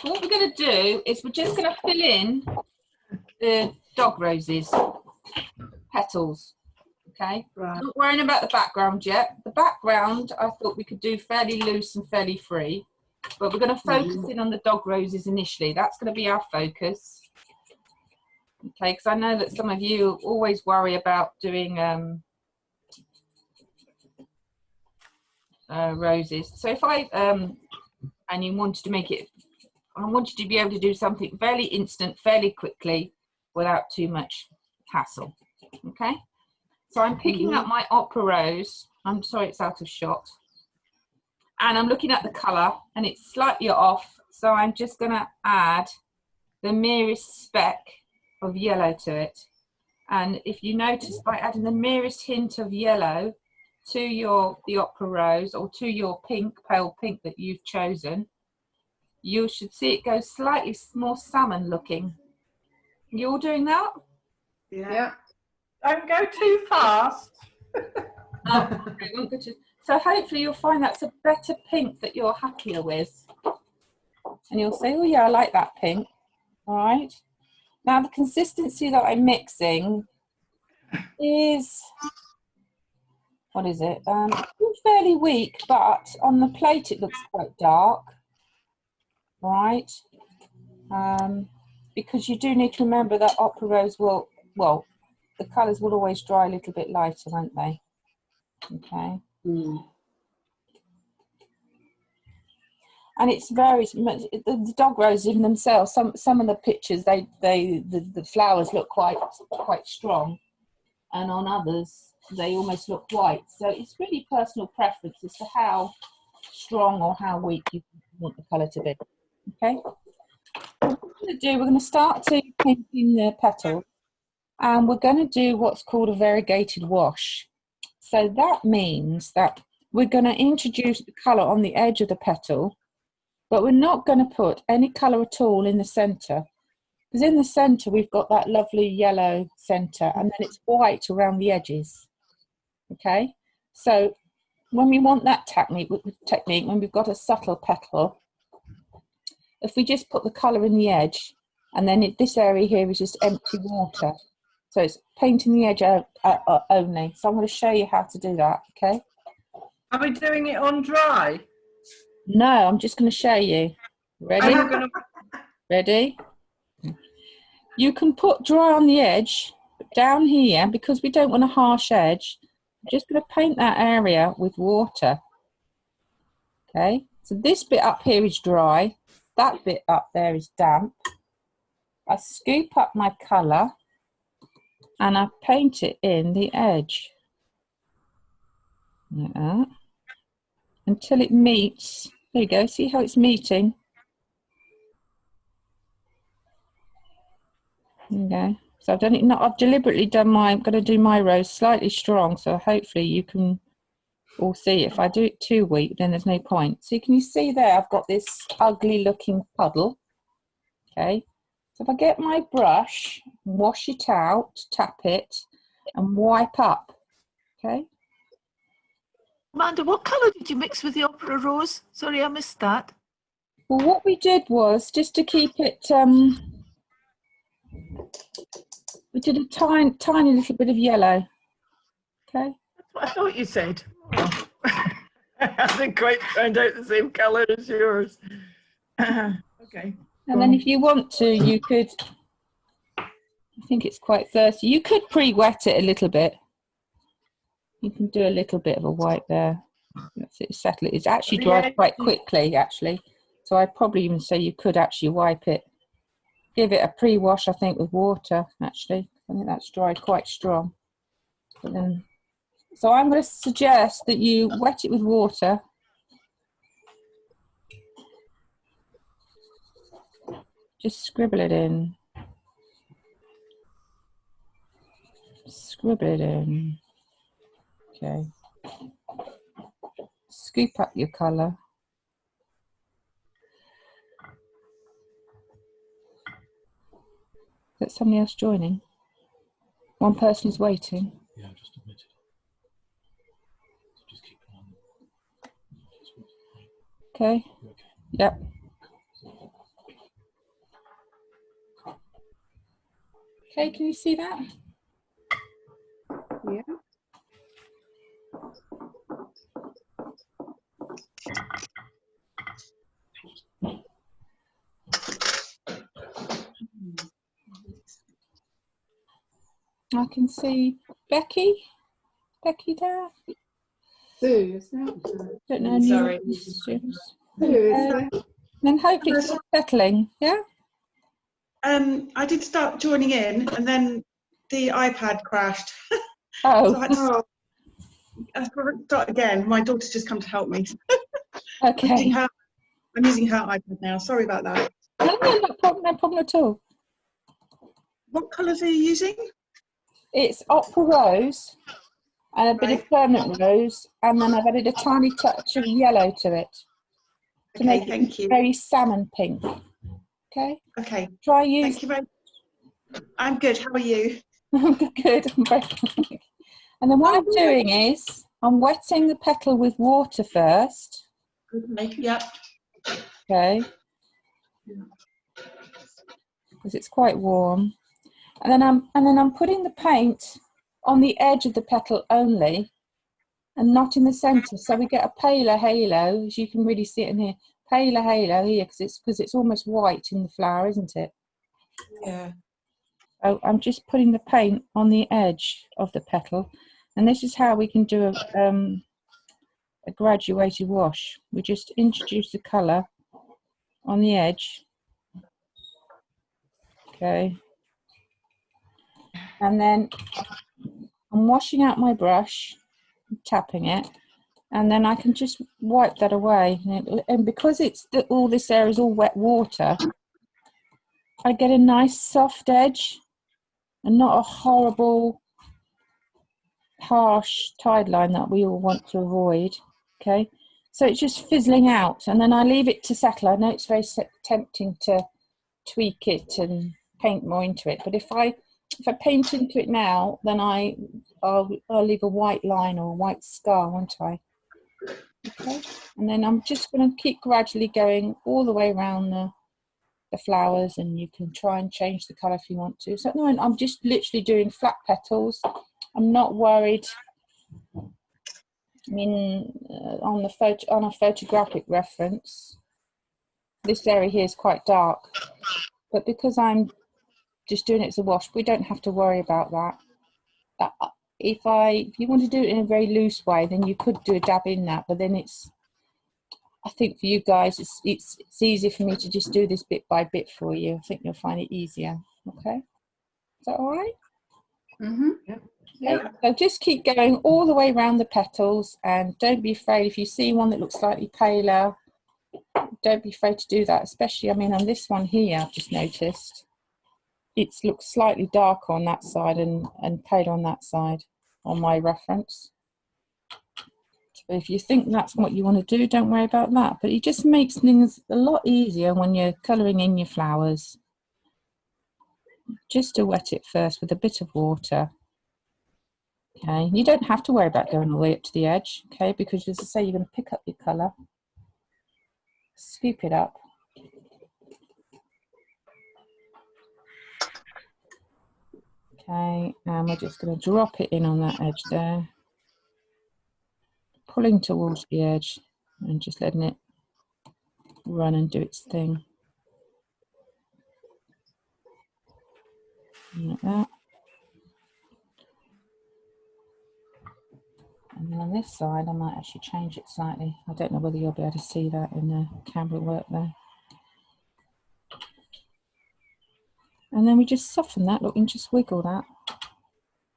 What we're going to do is we're just going to fill in the dog roses petals. Okay, Right. not worrying about the background yet. The background I thought we could do fairly loose and fairly free, but we're going to focus in on the dog roses initially. That's going to be our focus. Okay, because I know that some of you always worry about doing roses. So if I and you wanted to make it, I want you to be able to do something fairly instant, fairly quickly, without too much hassle. Okay. So I'm picking up my opera rose. I'm sorry, it's out of shot. And I'm looking at the colour and it's slightly off. So I'm just going to add the merest speck of yellow to it. And if you notice, by adding the merest hint of yellow to the opera rose or to your pink, pale pink that you've chosen, you should see it go slightly more salmon looking. You all doing that? Yeah. Don't go too fast. Okay, won't go too. So hopefully you'll find that's a better pink that you're happier with. And you'll say, oh yeah, I like that pink. All right. Now the consistency that I'm mixing is, what is it? Fairly weak, but on the plate it looks quite dark. All right. Because you do need to remember that opera rose will, well, the colours will always dry a little bit lighter, won't they? Okay. And it's very, the dog roses in themselves, some of the pictures, the flowers look quite strong, and on others they almost look white. So it's really personal preference as to how strong or how weak you want the colour to be. Okay. What we're going to start to painting the petal, and we're going to do what's called a variegated wash. So that means that we're going to introduce the colour on the edge of the petal, but we're not going to put any colour at all in the centre, because in the centre we've got that lovely yellow centre, and then it's white around the edges. Okay, so when we want that technique, when we've got a subtle petal, if we just put the colour in the edge, and then this area here is just empty water, so it's painting the edge out only. So I'm going to show you how to do that. Okay. Are we doing it on dry? No, I'm just going to show you. Ready? Ready? You can put dry on the edge, but down here, because we don't want a harsh edge, I'm just going to paint that area with water. Okay, so this bit up here is dry, that bit up there is damp. I scoop up my colour and I paint it in the edge. Like that. Until it meets. There you go, see how it's meeting? There you go. So I've done it, I've deliberately done I'm going to do my rose slightly strong, so hopefully you can all see. If I do it too weak, then there's no point. So can you see there, I've got this ugly looking puddle. Okay, so if I get my brush, wash it out, tap it, and wipe up. Okay. Amanda, what colour did you mix with the opera rose? Sorry, I missed that. Well, what we did was, just to keep it, we did a tiny little bit of yellow. Okay. That's what I thought you said. Oh. I didn't quite find out the same colour as yours. Okay. And then if you want to, you could, I think it's quite thirsty, you could pre-wet it a little bit. You can do a little bit of a wipe there. That's it, settle it. It's actually dried quite quickly, actually. So I'd probably even say you could actually wipe it. Give it a pre-wash, I think, with water, actually. I think that's dried quite strong. But then, so I'm going to suggest that you wet it with water. Just scribble it in. Scribble it in. Okay. Scoop up your colour. Is that somebody else joining? One person is waiting. Yeah, just admitted. So just keep it on. Okay. Yep. Okay, can you see that? Yeah. I can see Becky. Becky there. Sue, isn't it? Don't know any Sorry. questions. Sue, isn't it? Then hopefully it's all settling. Yeah. I did start joining in, and then the iPad crashed. So Oh, I had to start again. My daughter's just come to help me. okay. I'm using her iPad now. Sorry about that. No, no problem. No problem at all. What colours are you using? It's opal rose and a bit Right. of permanent rose, and then I've added a tiny touch of yellow to it to Okay, make thank it you. very salmon pink. Okay. Okay, Try use. thank you very much. I'm good. How are you? I'm good. I'm very good. And then what I'm doing is I'm wetting the petal with water first. Okay. Yep. Okay. Because it's quite warm. And then I'm putting the paint on the edge of the petal only, and not in the centre. So we get a paler halo, as you can really see it in here. Paler halo here, because it's almost white in the flower, isn't it? Yeah. So I'm just putting the paint on the edge of the petal, and this is how we can do a graduated wash. We just introduce the colour on the edge. Okay. And then I'm washing out my brush, tapping it, and then I can just wipe that away. And because all this area is all wet water, I get a nice soft edge and not a horrible, harsh tide line that we all want to avoid. Okay, so it's just fizzling out, and then I leave it to settle. I know it's very tempting to tweak it and paint more into it, but if I paint into it now, then I'll leave a white line or a white scar, won't I? Okay, and then I'm just going to keep gradually going all the way around the flowers, and you can try and change the colour if you want to. So at the moment, I'm just literally doing flat petals. I'm not worried. I mean, on a photographic reference, this area here is quite dark, but because I'm just doing it as a wash, we don't have to worry about that. If you want to do it in a very loose way, then you could do a dab in that, but then I think for you guys, it's easier for me to just do this bit by bit for you. I think you'll find it easier. Okay, is that all right? Mm-hmm. Yeah. Okay. So just keep going all the way around the petals, and don't be afraid if you see one that looks slightly paler. Don't be afraid to do that. Especially, I mean, on this one here, I've just noticed it looks slightly darker on that side and paler on that side on my reference. So if you think that's what you want to do, don't worry about that. But it just makes things a lot easier when you're colouring in your flowers. Just to wet it first with a bit of water. Okay, you don't have to worry about going all the way up to the edge, okay, because as I say, you're going to pick up your colour, scoop it up. Okay, and we're just going to drop it in on that edge there, pulling towards the edge and just letting it run and do its thing. Like that. And then on this side, I might actually change it slightly. I don't know whether you'll be able to see that in the camera work there. And then we just soften that, look, and just wiggle that.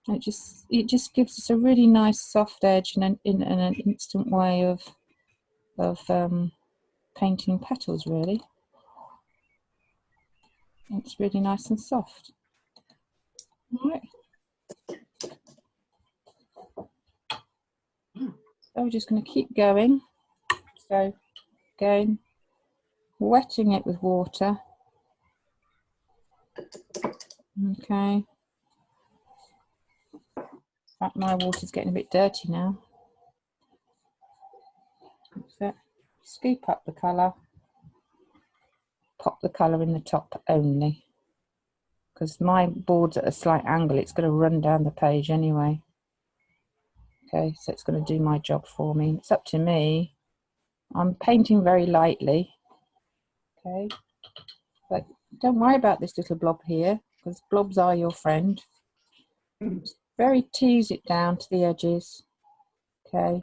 And it just gives us a really nice soft edge and in an instant way of painting petals, really. It's really nice and soft. All right. So we're just going to keep going. So again, wetting it with water. Okay. In fact, my water's getting a bit dirty now. That's it. Scoop up the colour. Pop the colour in the top only. because my board's at a slight angle. It's going to run down the page anyway. Okay, so it's going to do my job for me. It's up to me. I'm painting very lightly. Okay, but don't worry about this little blob here, because blobs are your friend. Just very tease it down to the edges. Okay,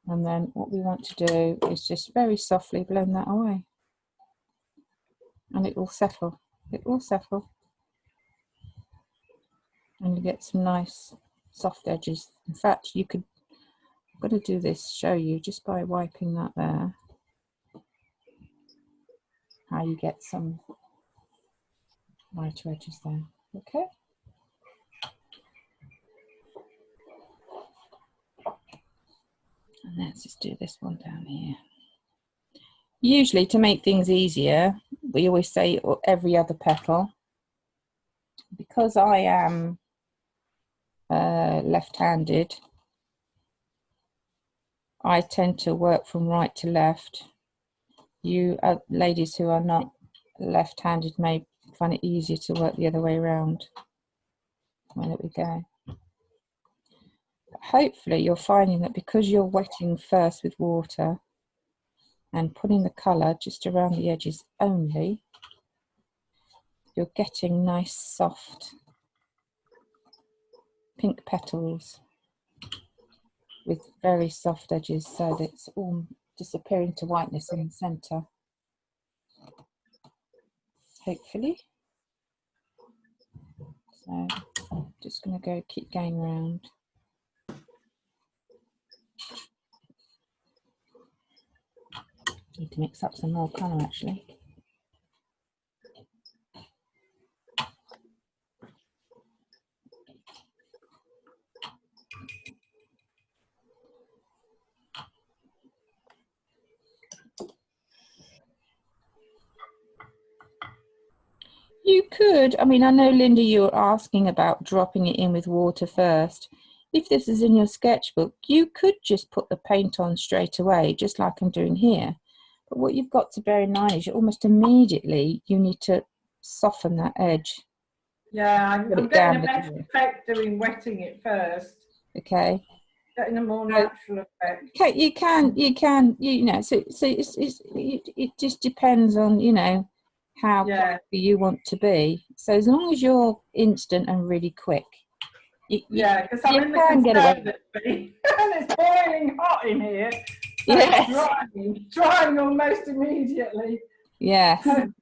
and then what we want to do is just very softly blend that away, and it will settle. It will settle, and you get some nice soft edges. In fact, you could, I'm going to do this, show you just by wiping that there, how you get some lighter edges there. Okay. And let's just do this one down here. Usually, to make things easier, we always say every other petal. Because I am left-handed, I tend to work from right to left. You ladies who are not left-handed may find it easier to work the other way around. Well, there we go. But hopefully you're finding that because you're wetting first with water and putting the colour just around the edges only, you're getting nice soft pink petals with very soft edges, so that it's all disappearing to whiteness in the centre. Hopefully. So I'm just going to keep going round. Need to mix up some more colour actually. You could, I mean, I know, Linda, you were asking about dropping it in with water first. If this is in your sketchbook, you could just put the paint on straight away, just like I'm doing here. But what you've got to bear in mind is almost immediately you need to soften that edge. Yeah, I'm Put it getting down a better effect doing wetting it first. Okay. Getting a more natural effect. Okay, you know, so it just depends on, you know, how quick you want to be. So as long as you're instant and really quick, yeah, because I'm in the conservatory and it's boiling hot in here. So it's drying almost immediately. Yes. So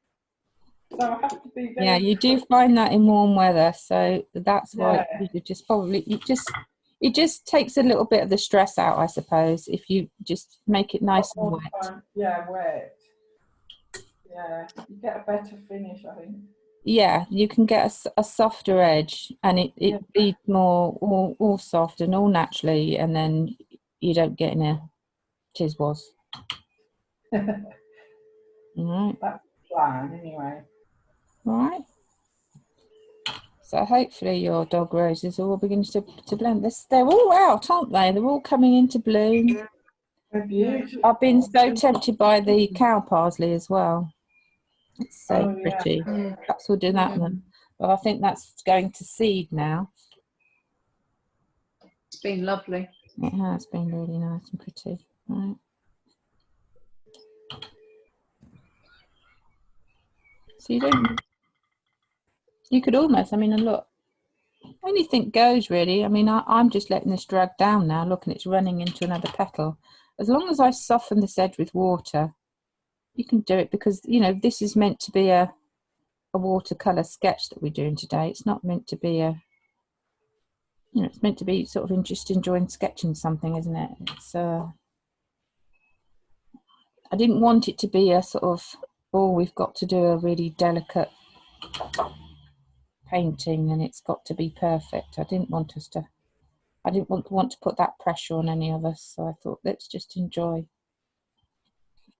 I have to be very you do find that in warm weather. So that's why you just probably, it just takes a little bit of the stress out, I suppose, if you just make it nice and wet. Yeah, wet. Yeah, you get a better finish, I think. Yeah, you can get a softer edge, and it bleeds more, all soft and all naturally, and then you don't get in a tizwas. All right. That's the plan, anyway. All right. So hopefully your dog roses are all beginning to blend. They're all out, aren't they? They're all coming into bloom. They're beautiful. I've been so tempted by the cow parsley as well. It's so pretty. Perhaps we'll do that one. But I think that's going to seed now. It's been lovely. It has been really nice and pretty. Right. So you could almost, I mean, and look, anything goes really. I mean, I'm just letting this drag down now. Look, and it's running into another petal. As long as I soften this edge with water, you can do it, because, you know, this is meant to be a watercolour sketch that we're doing today. It's not meant to be a, you know, it's meant to be sort of just enjoying sketching something, isn't it? It's I didn't want it to be a sort of, oh, we've got to do a really delicate painting and it's got to be perfect. I didn't want to put that pressure on any of us, so I thought, let's just enjoy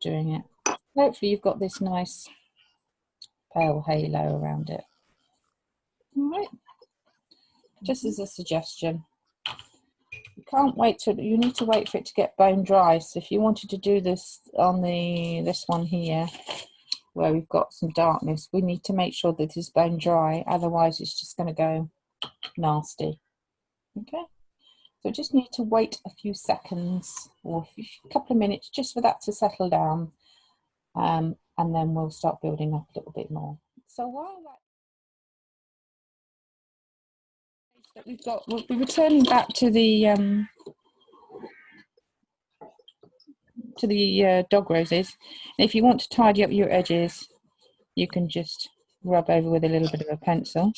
doing it. Hopefully you've got this nice pale halo around it. All right, just as a suggestion. You need to wait for it to get bone dry. So if you wanted to do this on this one here, where we've got some darkness, we need to make sure that it's bone dry, otherwise it's just going to go nasty. Okay, so just need to wait a few seconds or a couple of minutes just for that to settle down, and then we'll start building up a little bit more. So while that we've got, we're returning back to the dog roses. And if you want to tidy up your edges, you can just rub over with a little bit of a pencil.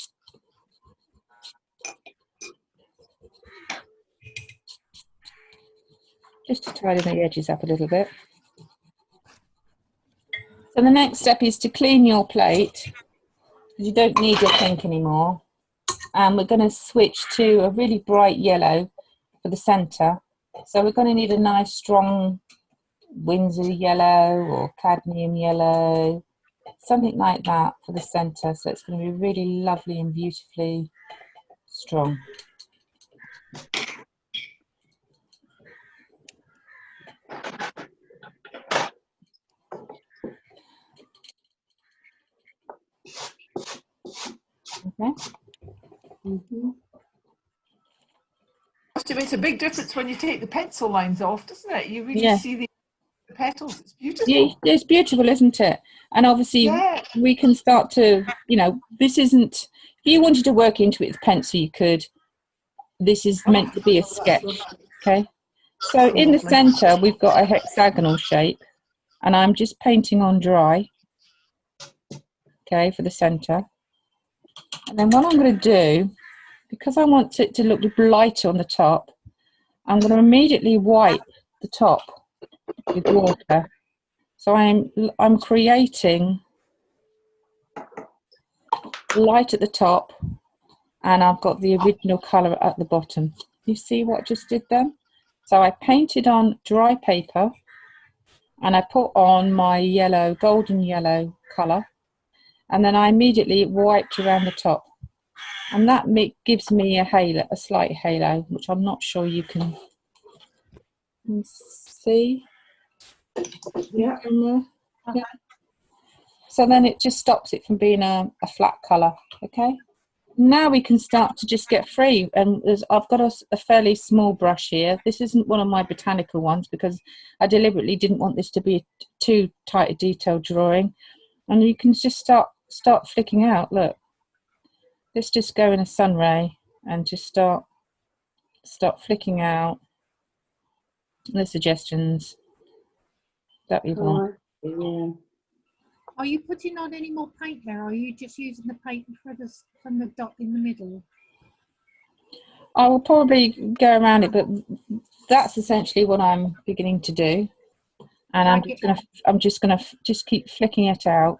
Just to tidy the edges up a little bit. So the next step is to clean your plate. You don't need your pink anymore. And we're going to switch to a really bright yellow for the centre. So we're going to need a nice strong Windsor Yellow or Cadmium Yellow, something like that for the centre. So it's going to be really lovely and beautifully strong. Okay. It makes a big difference when you take the pencil lines off, doesn't it? You really see the petals. It's beautiful. Yeah, it's beautiful, isn't it? And obviously we can start to, you know, this isn't, if you wanted to work into it with pencil, you could. This is meant to be a sketch, okay? So in the centre, we've got a hexagonal shape, and I'm just painting on dry, okay, for the centre. And then what I'm going to do, because I want it to look lighter on the top, I'm going to immediately wipe the top with water. So I'm creating light at the top, and I've got the original colour at the bottom. You see what I just did then? So I painted on dry paper, and I put on my yellow, golden yellow colour, and then I immediately wiped around the top. And that gives me a halo, a slight halo, which I'm not sure you can see. Yeah. Yeah. So then it just stops it from being a flat colour, okay? Now we can start to just get free, and I've got a fairly small brush here. This isn't one of my botanical ones because I deliberately didn't want this to be too tight a detailed drawing. And you can just start flicking out. Look, let's just go in a sun ray and just start flicking out the suggestions that we want. Yeah. Are you putting on any more paint there, or are you just using the paint from the dot in the middle? I will probably go around it, but that's essentially what I'm beginning to do. And I'm just gonna keep flicking it out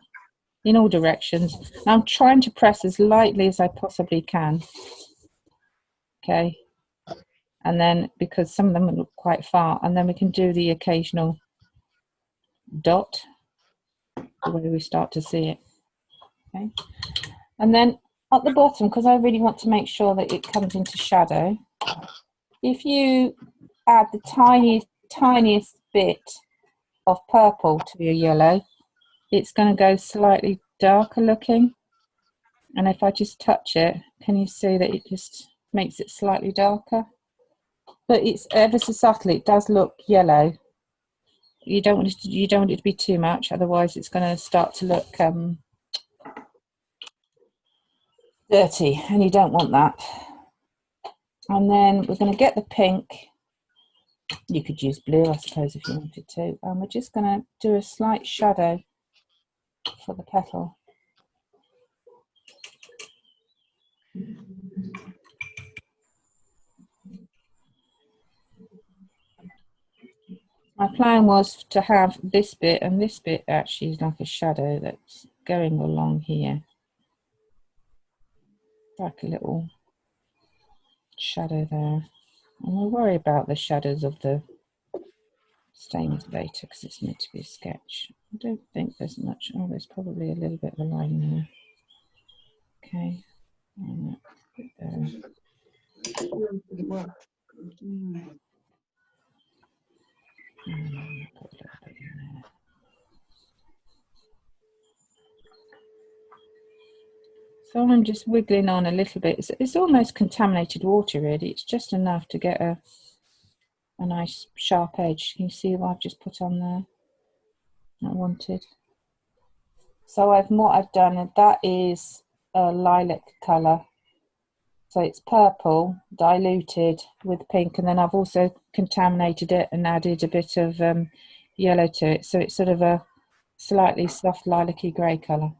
in all directions. And I'm trying to press as lightly as I possibly can. Okay. And then, because some of them look quite far, and then we can do the occasional dot the way we start to see it. Okay. And then at the bottom, because I really want to make sure that it comes into shadow, if you add the tiniest bit of purple to your yellow, it's going to go slightly darker looking. And if I just touch it, can you see that it just makes it slightly darker? But it's ever so subtle. It does look yellow. You don't want it to be too much, otherwise it's going to start to look dirty, and you don't want that. And then we're going to get the pink. You could use blue, I suppose, if you wanted to. And we're just going to do a slight shadow for the petal. My plan was to have this bit, and this bit actually is like a shadow that's going along here. Like a little shadow there. And we'll worry about the shadows of the stains later because it's meant to be a sketch. I don't think there's much. Oh, there's probably a little bit of a line there. Okay. And that bit there. And put a little bit in there. So I'm just wiggling on a little bit. It's almost contaminated water, really. It's just enough to get a nice sharp edge. Can you see what I've just put on there? I wanted. So what I've done, that is a lilac colour. So it's purple diluted with pink, and then I've also contaminated it and added a bit of yellow to it. So it's sort of a slightly soft lilac-y grey colour.